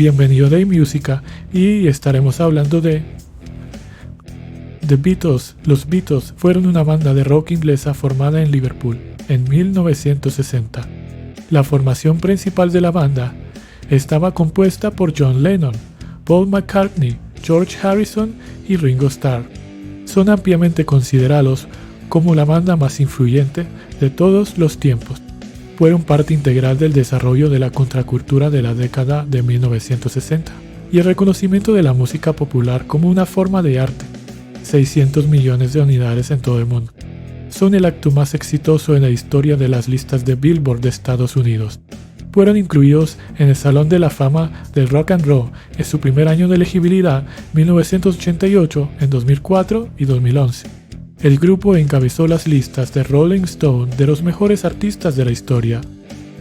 Bienvenido de Música y estaremos hablando de The Beatles. Los Beatles fueron una banda de rock inglesa formada en Liverpool en 1960. La formación principal de la banda estaba compuesta por John Lennon, Paul McCartney, George Harrison y Ringo Starr. Son ampliamente considerados como la banda más influyente de todos los tiempos. Fueron parte integral del desarrollo de la contracultura de la década de 1960 y el reconocimiento de la música popular como una forma de arte. 600 millones de unidades en todo el mundo. Son el acto más exitoso en la historia de las listas de Billboard de Estados Unidos. Fueron incluidos en el Salón de la Fama del Rock and Roll en su primer año de elegibilidad, 1988, en 2004 y 2011. El grupo encabezó las listas de Rolling Stone de los mejores artistas de la historia.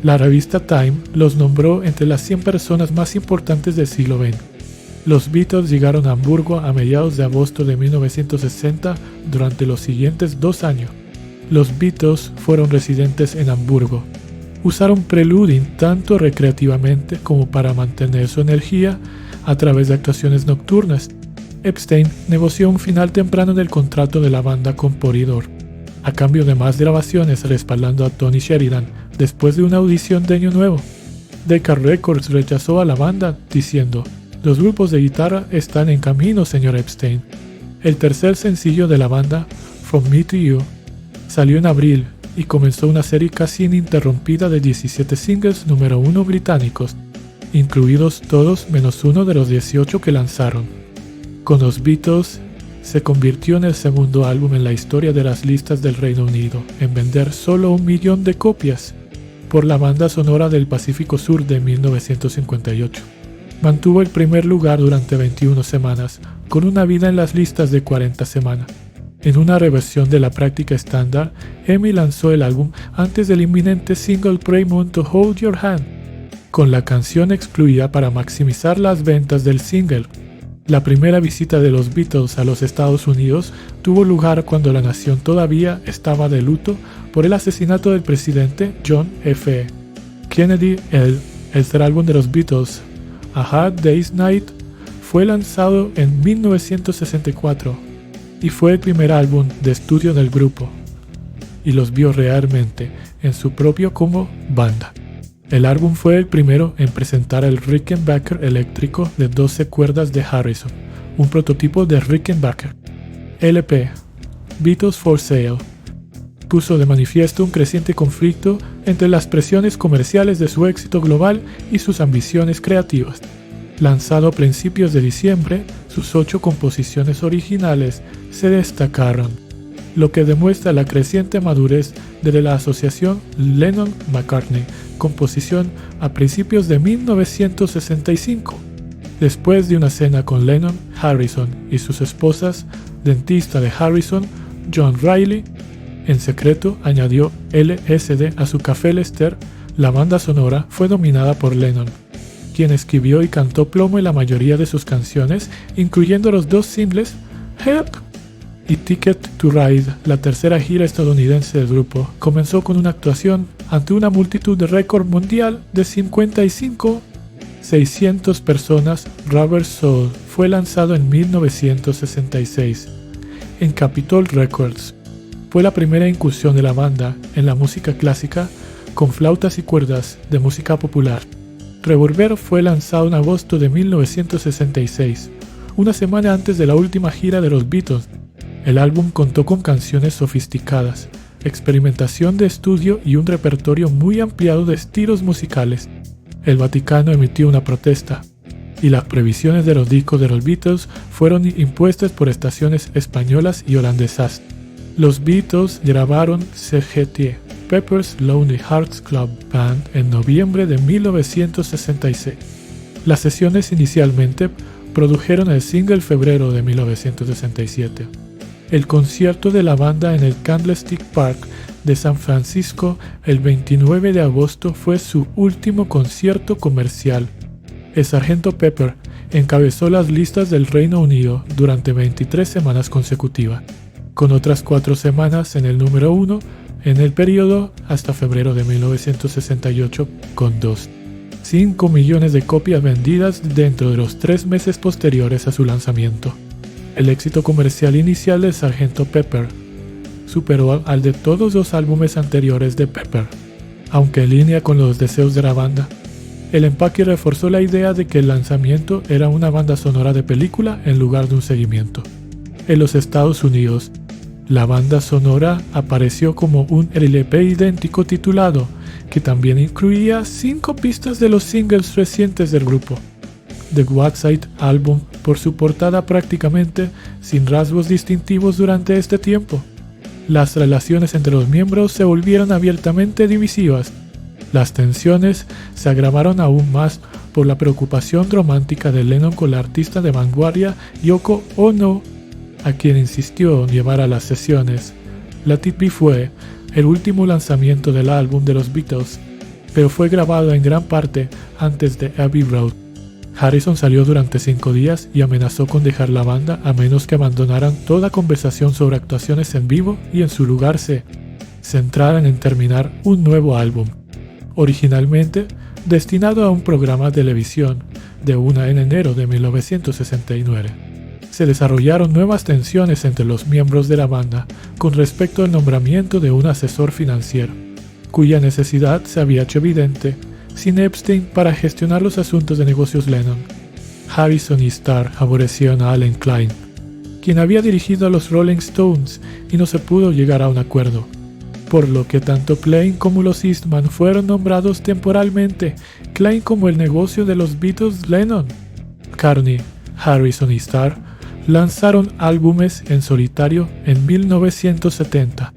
La revista Time los nombró entre las 100 personas más importantes del siglo XX. Los Beatles llegaron a Hamburgo a mediados de agosto de 1960 durante los siguientes 2 años. Los Beatles fueron residentes en Hamburgo. Usaron Preluding tanto recreativamente como para mantener su energía a través de actuaciones nocturnas. Epstein negoció un final temprano del contrato de la banda con Polydor, a cambio de más grabaciones respaldando a Tony Sheridan después de una audición de Año Nuevo. Decca Records rechazó a la banda diciendo: "Los grupos de guitarra están en camino, señor Epstein". El tercer sencillo de la banda, From Me to You, salió en abril y comenzó una serie casi ininterrumpida de 17 singles número 1 británicos, incluidos todos menos uno de los 18 que lanzaron. Con los Beatles, se convirtió en el segundo álbum en la historia de las listas del Reino Unido en vender solo 1 millón de copias, por la banda sonora del Pacífico Sur de 1958. Mantuvo el primer lugar durante 21 semanas, con una vida en las listas de 40 semanas. En una reversión de la práctica estándar, EMI lanzó el álbum antes del inminente single Pray Moon to Hold Your Hand, con la canción excluida para maximizar las ventas del single. La primera visita de los Beatles a los Estados Unidos tuvo lugar cuando la nación todavía estaba de luto por el asesinato del presidente John F. Kennedy. El tercer álbum de los Beatles, A Hard Day's Night, fue lanzado en 1964 y fue el primer álbum de estudio del grupo, y los vio realmente en su propio como banda. El álbum fue el primero en presentar el Rickenbacker eléctrico de 12 cuerdas de Harrison, un prototipo de Rickenbacker. LP, Beatles for Sale, puso de manifiesto un creciente conflicto entre las presiones comerciales de su éxito global y sus ambiciones creativas. Lanzado a principios de diciembre, sus 8 composiciones originales se destacaron, lo que demuestra la creciente madurez de la asociación Lennon-McCartney, composición a principios de 1965. Después de una cena con Lennon, Harrison y sus esposas, dentista de Harrison, John Riley, en secreto añadió LSD a su café Lester. La banda sonora fue dominada por Lennon, quien escribió y cantó plomo en la mayoría de sus canciones, incluyendo los 2 singles Help y Ticket to Ride. La tercera gira estadounidense del grupo comenzó con una actuación ante una multitud de récord mundial de 55,600 personas. Rubber Soul fue lanzado en 1966 en Capitol Records. Fue la primera incursión de la banda en la música clásica con flautas y cuerdas de música popular. Revolver fue lanzado en agosto de 1966, una semana antes de la última gira de los Beatles. El álbum contó con canciones sofisticadas, experimentación de estudio y un repertorio muy ampliado de estilos musicales. El Vaticano emitió una protesta, y las previsiones de los discos de los Beatles fueron impuestas por estaciones españolas y holandesas. Los Beatles grabaron Sgt. Pepper's Lonely Hearts Club Band en noviembre de 1966. Las sesiones inicialmente produjeron el single febrero de 1967. El concierto de la banda en el Candlestick Park de San Francisco el 29 de agosto fue su último concierto comercial. El Sgt. Pepper encabezó las listas del Reino Unido durante 23 semanas consecutivas, con otras 4 semanas en el número 1 en el periodo hasta febrero de 1968 con 2 5 millones de copias vendidas dentro de los 3 meses posteriores a su lanzamiento. El éxito comercial inicial de Sgt. Pepper superó al de todos los álbumes anteriores de Pepper, aunque en línea con los deseos de la banda. El empaque reforzó la idea de que el lanzamiento era una banda sonora de película en lugar de un seguimiento. En los Estados Unidos, la banda sonora apareció como un LP idéntico titulado, que también incluía 5 pistas de los singles recientes del grupo. The Whiteside Album por su portada prácticamente sin rasgos distintivos durante este tiempo. Las relaciones entre los miembros se volvieron abiertamente divisivas. Las tensiones se agravaron aún más por la preocupación romántica de Lennon con la artista de vanguardia Yoko Ono, a quien insistió en llevar a las sesiones. Let It Be fue el último lanzamiento del álbum de los Beatles, pero fue grabado en gran parte antes de Abbey Road. Harrison salió durante 5 días y amenazó con dejar la banda a menos que abandonaran toda conversación sobre actuaciones en vivo y en su lugar se centraran en terminar un nuevo álbum. Originalmente destinado a un programa de televisión de en enero de 1969. Se desarrollaron nuevas tensiones entre los miembros de la banda con respecto al nombramiento de un asesor financiero, cuya necesidad se había hecho evidente sin Epstein para gestionar los asuntos de negocios Lennon. Harrison y Starr aborrecieron a Allen Klein, quien había dirigido a los Rolling Stones, y no se pudo llegar a un acuerdo, por lo que tanto Klein como los Eastman fueron nombrados temporalmente, Klein como el negocio de los Beatles Lennon. Carney, Harrison y Starr lanzaron álbumes en solitario en 1970.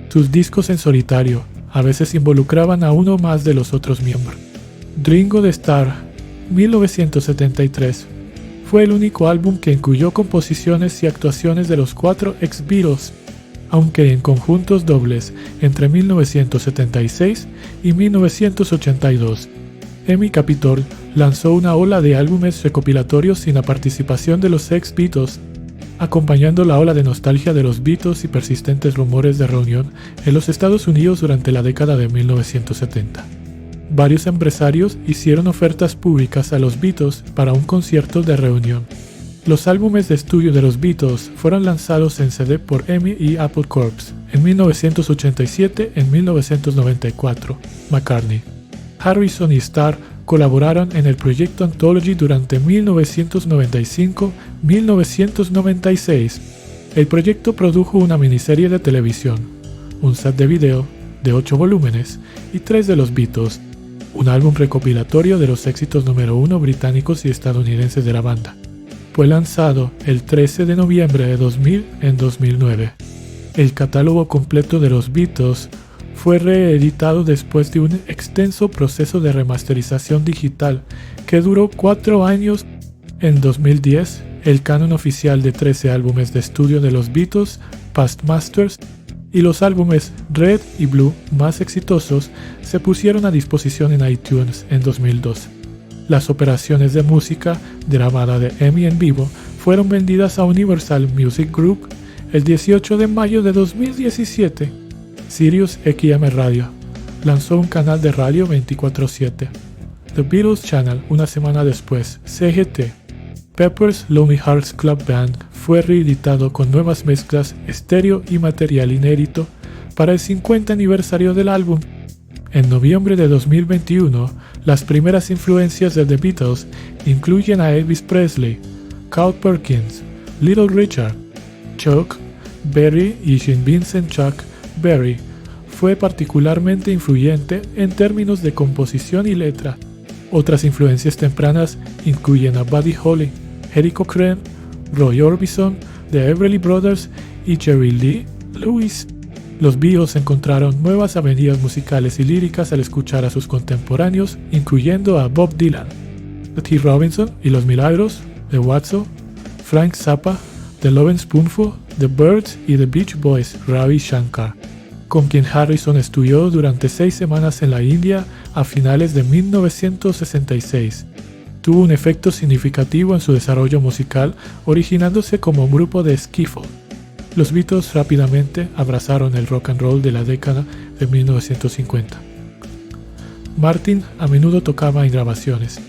Sus discos en solitario a veces involucraban a uno más de los otros miembros. Ringo de Starr, 1973, fue el único álbum que incluyó composiciones y actuaciones de los 4 ex-Beatles, aunque en conjuntos dobles entre 1976 y 1982. Amy Capitol lanzó una ola de álbumes recopilatorios sin la participación de los ex-Beatles, acompañando la ola de nostalgia de los Beatles y persistentes rumores de reunión en los Estados Unidos durante la década de 1970. Varios empresarios hicieron ofertas públicas a los Beatles para un concierto de reunión. Los álbumes de estudio de los Beatles fueron lanzados en CD por EMI y Apple Corps en 1987 y en 1994. McCartney, Harrison y Starr colaboraron en el proyecto Anthology durante 1995-1996. El proyecto produjo una miniserie de televisión, un set de video de 8 volúmenes y 3 de los Beatles, un álbum recopilatorio de los éxitos número 1 británicos y estadounidenses de la banda. Fue lanzado el 13 de noviembre de 2000 en 2009. El catálogo completo de los Beatles fue reeditado después de un extenso proceso de remasterización digital que duró 4 años. En 2010, el canon oficial de 13 álbumes de estudio de los Beatles, Past Masters, y los álbumes Red y Blue más exitosos se pusieron a disposición en iTunes en 2012. Las operaciones de música grabada de EMI en vivo fueron vendidas a Universal Music Group el 18 de mayo de 2017. Sirius XM Radio lanzó un canal de radio 24/7. The Beatles Channel una semana después. CGT. Pepper's Lonely Hearts Club Band fue reeditado con nuevas mezclas, estéreo y material inédito para el 50 aniversario del álbum. En noviembre de 2021, las primeras influencias de The Beatles incluyen a Elvis Presley, Carl Perkins, Little Richard, Chuck Berry y Gene Vincent Chuck Berry. Fue particularmente influyente en términos de composición y letra. Otras influencias tempranas incluyen a Buddy Holly, Eddie Cochran, Roy Orbison, The Everly Brothers y Jerry Lee Lewis. Los Beatles encontraron nuevas avenidas musicales y líricas al escuchar a sus contemporáneos, incluyendo a Bob Dylan, T. Robinson y Los Milagros, The Watson, Frank Zappa, The Lovin' Spoonful, The Byrds y The Beach Boys, Ravi Shankar, con quien Harrison estudió durante 6 semanas en la India a finales de 1966. Tuvo un efecto significativo en su desarrollo musical, originándose como un grupo de skiffle. Los Beatles rápidamente abrazaron el rock and roll de la década de 1950. Martin a menudo tocaba en grabaciones,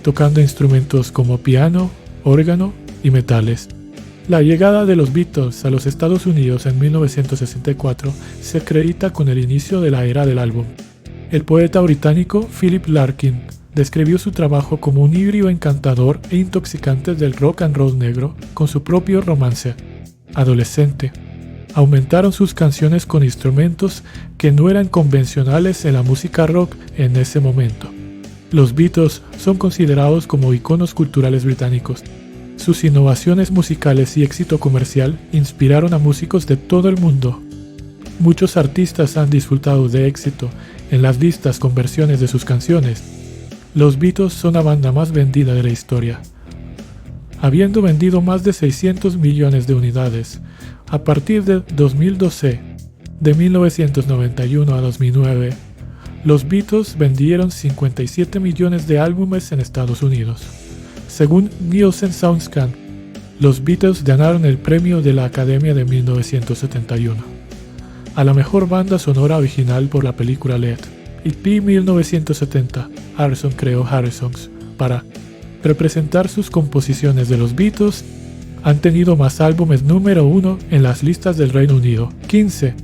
tocando instrumentos como piano, órgano y metales. La llegada de los Beatles a los Estados Unidos en 1964 se acredita con el inicio de la era del álbum. El poeta británico Philip Larkin describió su trabajo como un híbrido encantador e intoxicante del rock and roll negro con su propio romance adolescente. Aumentaron sus canciones con instrumentos que no eran convencionales en la música rock en ese momento. Los Beatles son considerados como iconos culturales británicos. Sus innovaciones musicales y éxito comercial inspiraron a músicos de todo el mundo. Muchos artistas han disfrutado de éxito en las listas con versiones de sus canciones. Los Beatles son la banda más vendida de la historia, habiendo vendido más de 600 millones de unidades. A partir de 2012, de 1991 a 2009, los Beatles vendieron 57 millones de álbumes en Estados Unidos. Según Nielsen SoundScan, los Beatles ganaron el premio de la Academia de 1971 a la mejor banda sonora original por la película LED. Y 1970, Harrison creó Harrison's para representar sus composiciones de los Beatles. Han tenido más álbumes número 1 en las listas del Reino Unido, 15,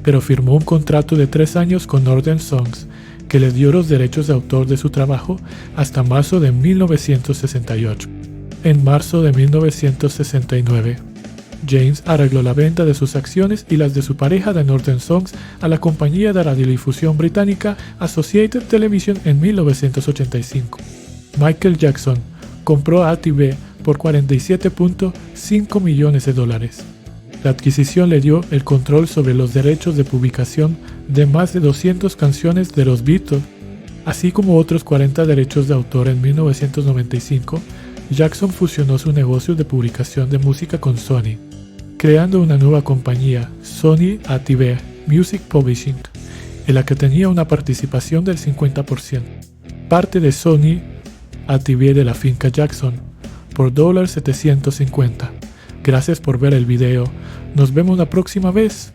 pero firmó un contrato de 3 años con Northern Songs que le dio los derechos de autor de su trabajo hasta marzo de 1968. En marzo de 1969, James arregló la venta de sus acciones y las de su pareja de Northern Songs a la compañía de radiodifusión británica Associated Television en 1985. Michael Jackson compró a ATV por $47.5 millones. La adquisición le dio el control sobre los derechos de publicación de más de 200 canciones de los Beatles, así como otros 40 derechos de autor. En 1995, Jackson fusionó su negocio de publicación de música con Sony, creando una nueva compañía, Sony ATV Music Publishing, en la que tenía una participación del 50%, parte de Sony ATV de la finca Jackson, por $750. Gracias por ver el video. Nos vemos la próxima vez.